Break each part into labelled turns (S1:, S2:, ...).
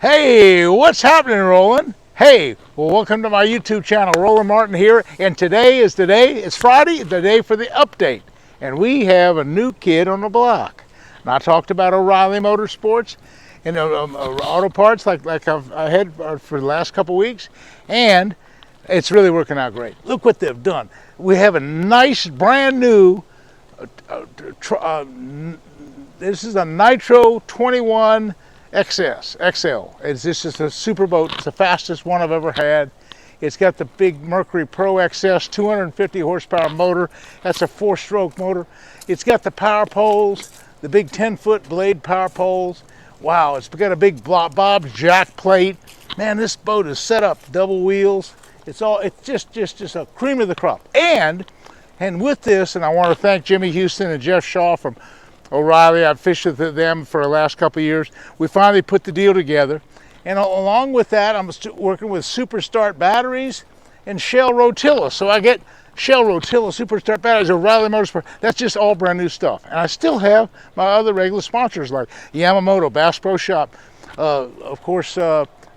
S1: Hey, what's happening, Roland? Hey, well, welcome to my YouTube channel. Roland Martin here, and today is the day, it's Friday, the day for the update. And we have a new kid on the block. And I talked about O'Reilly Motorsports and auto parts like I had for the last couple weeks, and it's really working out great. Look what they've done. We have a nice, brand new, this is a Nitro 21 XL. It's just a super boat. It's the fastest one I've ever had. It's got the big Mercury Pro XS 250 horsepower motor. That's a 4-stroke motor. It's got the power poles, the big 10-foot blade power poles. Wow, it's got a big Bob's jack plate. Man, this boat is set up double wheels. It's just a cream of the crop. And with this, and I want to thank Jimmy Houston and Jeff Shaw from O'Reilly. I've fished with them for the last couple of years. We finally put the deal together. And along with that, I'm working with Super Start batteries and Shell Rotilla. So I get Shell Rotilla, Super Start batteries, O'Reilly Motorsport. That's just all brand new stuff. And I still have my other regular sponsors like Yamamoto, Bass Pro Shop, of course,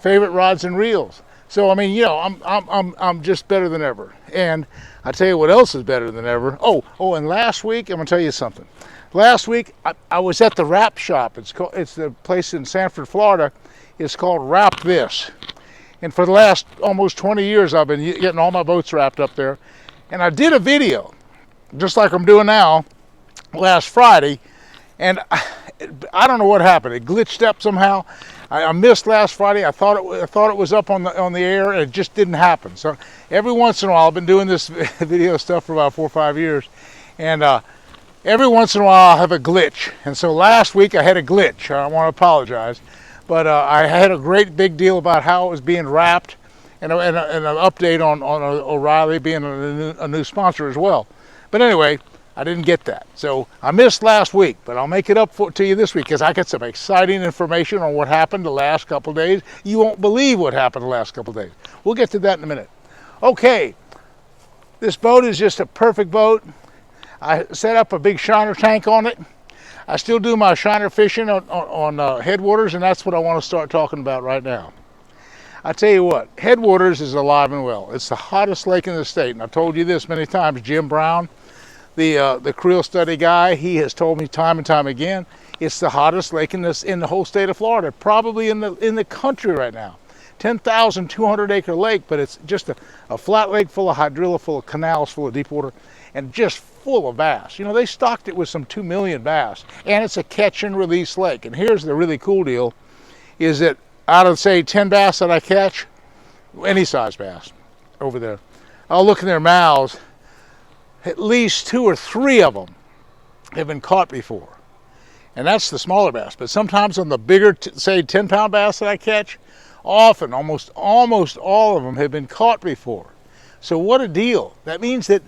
S1: Favorite Rods and Reels. So I mean, you know, I'm just better than ever. And I tell you what else is better than ever. Oh, and last week I'm gonna tell you something. Last week I was at the wrap shop. It's the place in Sanford, Florida. It's called Wrap This. And for the last almost 20 years I've been getting all my boats wrapped up there. And I did a video, just like I'm doing now, last Friday. And I don't know what happened. It glitched up somehow. I missed last Friday. I thought it was up on the air, and it just didn't happen. So every once in a while, I've been doing this video stuff for about 4 or 5 years, and every once in a while I'll have a glitch. And so last week I had a glitch. I want to apologize, but I had a great big deal about how it was being wrapped, and an update on O'Reilly being a new sponsor as well. But anyway, I didn't get that. So I missed last week, but I'll make it up to you this week because I got some exciting information on what happened the last couple of days. You won't believe what happened the last couple of days. We'll get to that in a minute. Okay, this boat is just a perfect boat. I set up a big shiner tank on it. I still do my shiner fishing on Headwaters, and that's what I want to start talking about right now. I tell you what, Headwaters is alive and well. It's the hottest lake in the state, and I've told you this many times. Jim Brown, the creel study guy, he has told me time and time again, it's the hottest lake in the whole state of Florida, probably in the country right now. 10,200 acre lake, but it's just a flat lake full of hydrilla, full of canals, full of deep water, and just full of bass. You know, they stocked it with some 2 million bass, and it's a catch and release lake. And here's the really cool deal, is that out of, say, 10 bass that I catch, any size bass over there, I'll look in their mouths, at least 2 or 3 of them have been caught before. And that's the smaller bass. But sometimes on the bigger, say 10-pound bass that I catch, often, almost all of them have been caught before. So what a deal. That means that,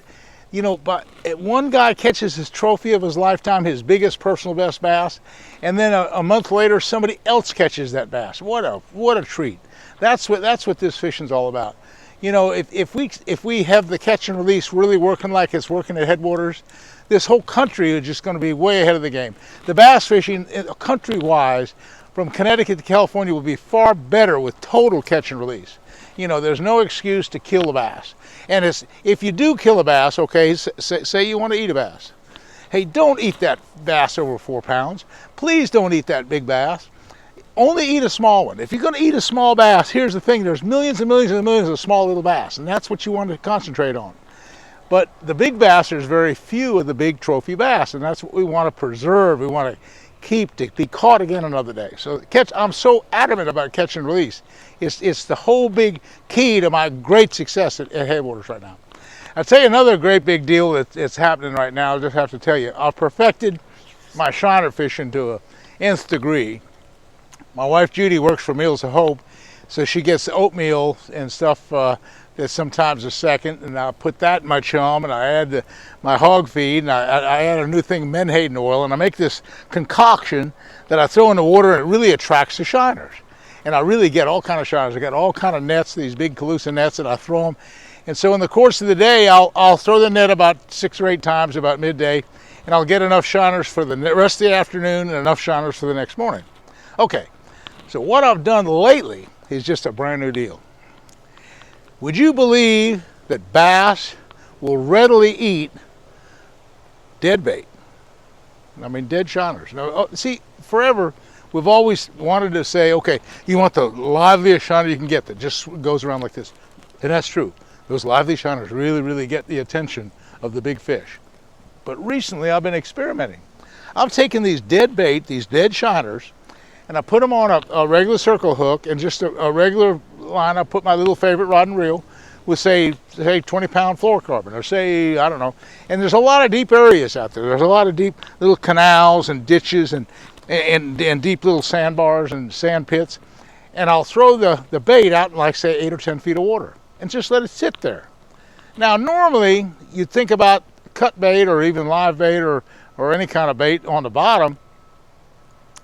S1: you know, but one guy catches his trophy of his lifetime, his biggest personal best bass, and then a month later somebody else catches that bass. What a treat. That's what this fishing's all about. You know, if we have the catch and release really working like it's working at Headwaters, this whole country is just going to be way ahead of the game. The bass fishing, country-wise, from Connecticut to California will be far better with total catch and release. You know, there's no excuse to kill a bass. And if you do kill a bass, okay, say you want to eat a bass. Hey, don't eat that bass over 4 pounds. Please don't eat that big bass. Only eat a small one. If you're going to eat a small bass, here's the thing, there's millions and millions and millions of small little bass, and that's what you want to concentrate on. But the big bass, there's very few of the big trophy bass, and that's what we want to preserve. We want to keep to be caught again another day. So I'm so adamant about catch and release. It's the whole big key to my great success at Headwaters right now. I'll tell you another great big deal that's happening right now. I just have to tell you, I've perfected my shiner fishing to a nth degree. My wife Judy works for Meals of Hope, so she gets oatmeal and stuff that sometimes a second, and I put that in my chum, and I add my hog feed, and I add a new thing, menhaden oil, and I make this concoction that I throw in the water, and it really attracts the shiners. And I really get all kind of shiners. I got all kind of nets, these big Calusa nets, and I throw them. And so in the course of the day, I'll throw the net about 6 or 8 times about midday, and I'll get enough shiners for the rest of the afternoon and enough shiners for the next morning. Okay, So what I've done lately is just a brand new deal. Would you believe that bass will readily eat dead bait? I mean, dead shiners. Now, see, forever we've always wanted to say, okay, you want the liveliest shiner you can get that just goes around like this. And that's true. Those lively shiners really get the attention of the big fish. But recently I've been experimenting. I've taken these dead bait, these dead shiners, and I put them on a regular circle hook and just a regular line. I put my little favorite rod and reel with say 20-pound fluorocarbon, or say, I don't know. And there's a lot of deep areas out there. There's a lot of deep little canals and ditches and deep little sandbars and sand pits. And I'll throw the bait out in, like, say, 8 or 10 feet of water and just let it sit there. Now, normally you'd think about cut bait or even live bait or any kind of bait on the bottom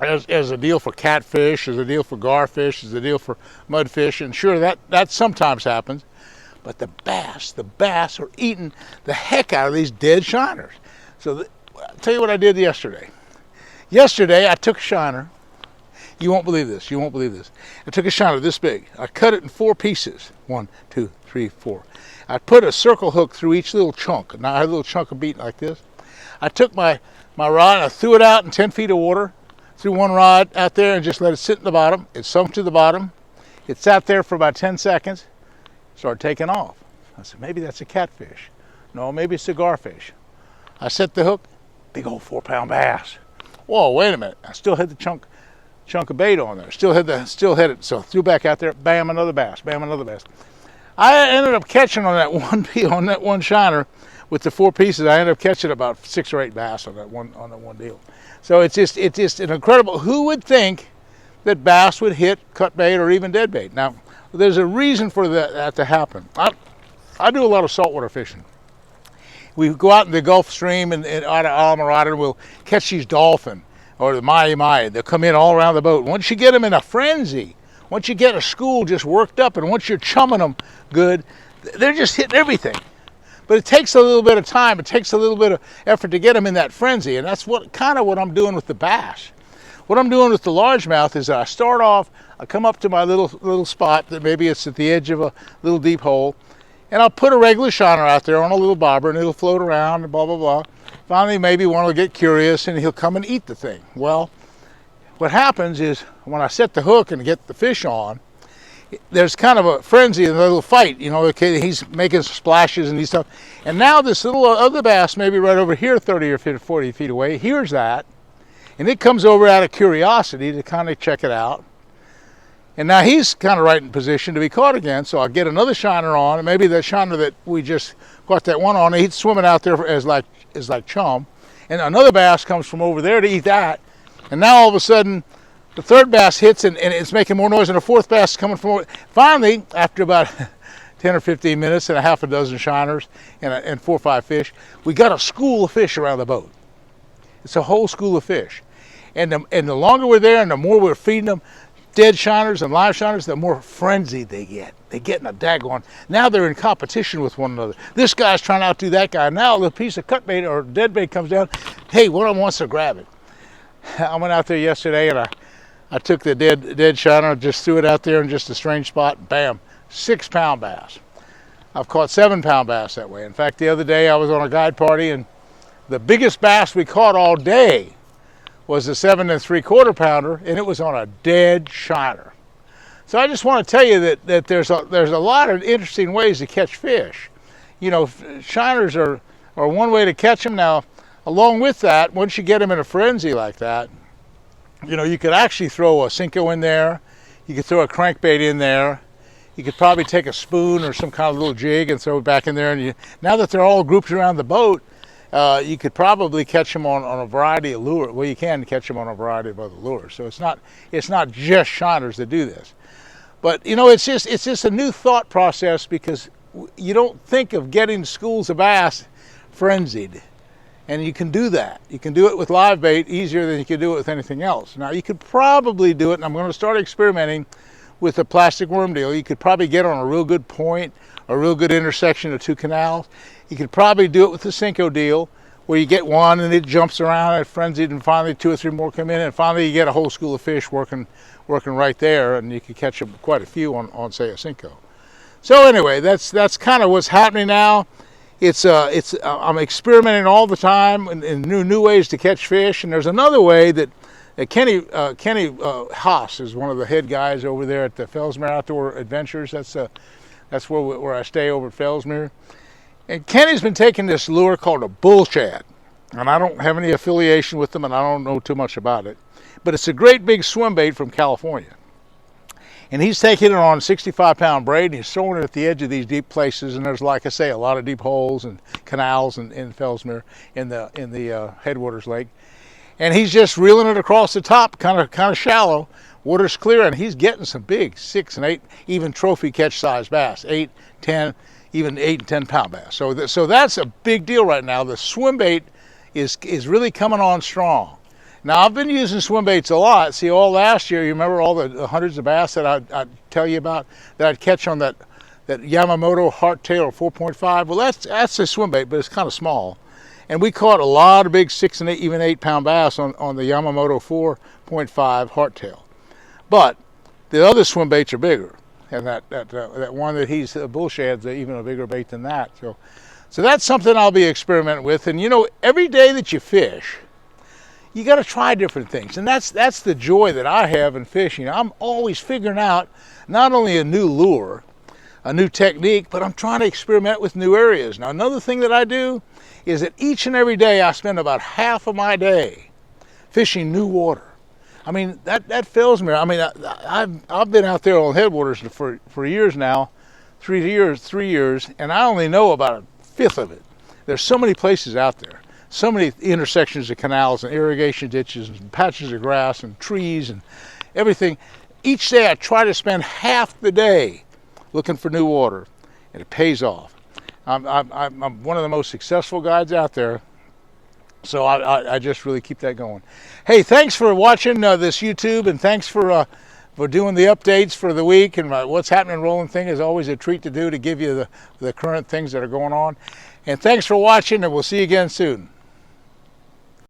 S1: as a deal for catfish, as a deal for garfish, as a deal for mudfish, and sure, that sometimes happens. But the bass are eating the heck out of these dead shiners. So I'll tell you what I did yesterday. Yesterday I took a shiner. You won't believe this. You won't believe this. I took a shiner this big. I cut it in 4 pieces. 1, 2, 3, 4. I put a circle hook through each little chunk. Now I had a little chunk of beat like this. I took my rod and I threw it out in 10 feet of water. Threw one rod out there and just let it sit in the bottom. It sunk to the bottom. It sat there for about 10 seconds. Started taking off. I said, maybe that's a catfish. No, maybe it's a garfish. I set the hook. Big old 4-pound bass. Whoa, wait a minute. I still had the chunk of bait on there. Still had it. So I threw back out there. Bam, another bass. Bam, another bass. I ended up catching on that one shiner with the 4 pieces. I ended up catching about 6 or 8 bass on that one deal. So it's just an incredible. Who would think that bass would hit cut bait or even dead bait? Now, there's a reason for that to happen. I do a lot of saltwater fishing. We go out in the Gulf Stream and out of Alamorada, and we'll catch these dolphin or the mahi-mahi. They'll come in all around the boat. Once you get them in a frenzy, once you get a school just worked up, and once you're chumming them good, they're just hitting everything. But it takes a little bit of time. It takes a little bit of effort to get them in that frenzy, and that's kind of what I'm doing with the bass. What I'm doing with the largemouth is I start off, I come up to my little spot that maybe it's at the edge of a little deep hole, and I'll put a regular shiner out there on a little bobber, and it'll float around and blah, blah, blah. Finally, maybe one will get curious, and he'll come and eat the thing. Well, what happens is when I set the hook and get the fish on, there's kind of a frenzy and a little fight, you know. Okay, he's making splashes and stuff, and now this little other bass, maybe right over here 30 or 50, 40 feet away, hears that, and it comes over out of curiosity to kind of check it out. And now he's kind of right in position to be caught again, so I'll get another shiner on, and maybe the shiner that we just caught that one on, he's swimming out there as like chum, and another bass comes from over there to eat that, and now all of a sudden the third bass hits and it's making more noise, and the fourth bass is coming from over. Finally, after about 10 or 15 minutes and a half a dozen shiners and 4 or 5 fish, we got a school of fish around the boat. It's a whole school of fish. And the longer we're there and the more we're feeding them dead shiners and live shiners, the more frenzied they get. They get in a daggone. Now they're in competition with one another. This guy's trying to outdo that guy. Now the piece of cut bait or dead bait comes down. Hey, one of them wants to grab it. I went out there yesterday and I took the dead shiner, just threw it out there in just a strange spot. Bam, 6-pound bass. I've caught 7-pound bass that way. In fact, the other day I was on a guide party, and the biggest bass we caught all day was a 7 3/4 pounder, and it was on a dead shiner. So I just want to tell you that there's a lot of interesting ways to catch fish. You know, shiners are one way to catch them. Now, along with that, once you get them in a frenzy like that, you know, you could actually throw a Cinco in there. You could throw a crankbait in there. You could probably take a spoon or some kind of little jig and throw it back in there. And now that they're all grouped around the boat, you could probably catch them on a variety of lures. Well, you can catch them on a variety of other lures. So it's not just shiners that do this. But you know, it's just a new thought process, because you don't think of getting schools of bass frenzied. And you can do that. You can do it with live bait easier than you can do it with anything else. Now, you could probably do it, and I'm going to start experimenting with a plastic worm deal. You could probably get on a real good point, a real good intersection of 2 canals. You could probably do it with the Cinco deal, where you get one and it jumps around and frenzied, and finally 2 or 3 more come in, and finally you get a whole school of fish working right there, and you can catch them quite a few on say a Cinco. So anyway, that's kind of what's happening now. I'm experimenting all the time in new ways to catch fish, and there's another way that Kenny Haas is one of the head guys over there at the Fellsmere Outdoor Adventures. That's where I stay over at Fellsmere. And Kenny's been taking this lure called a bull shad, and I don't have any affiliation with them, and I don't know too much about it. But it's a great big swim bait from California. And he's taking it on a 65-pound braid, and he's throwing it at the edge of these deep places. And there's, like I say, a lot of deep holes and canals in Fellsmere in the Headwaters Lake. And he's just reeling it across the top, kind of shallow. Water's clear, and he's getting some big 6 and 8, even trophy catch size bass, 8, 10, even 8 and 10 pound bass. So that's a big deal right now. The swim bait is really coming on strong. Now, I've been using swim baits a lot. See, all last year, you remember all the hundreds of bass that I'd tell you about that I'd catch on that Yamamoto hardtail 4.5? Well, that's a swim bait, but it's kind of small. And we caught a lot of big 6 and 8, even 8 pound bass on the Yamamoto 4.5 hardtail. But the other swim baits are bigger. And that one that he's bull shad's even a bigger bait than that. So that's something I'll be experimenting with. And you know, every day that you fish, you got to try different things, and that's the joy that I have in fishing. I'm always figuring out not only a new lure, a new technique, but I'm trying to experiment with new areas. Now, another thing that I do is that each and every day I spend about half of my day fishing new water. I mean, that Fellsmere, I mean, I've been out there on Headwaters for years now, 3 years, and I only know about 1/5 of it. There's so many places out there. So many intersections of canals and irrigation ditches and patches of grass and trees and everything. Each day I try to spend half the day looking for new water, and it pays off. I'm one of the most successful guides out there, so I just really keep that going. Hey, thanks for watching this YouTube, and thanks for doing the updates for the week. And what's happening, Roland thing is always a treat to do, to give you the current things that are going on. And thanks for watching, and we'll see you again soon.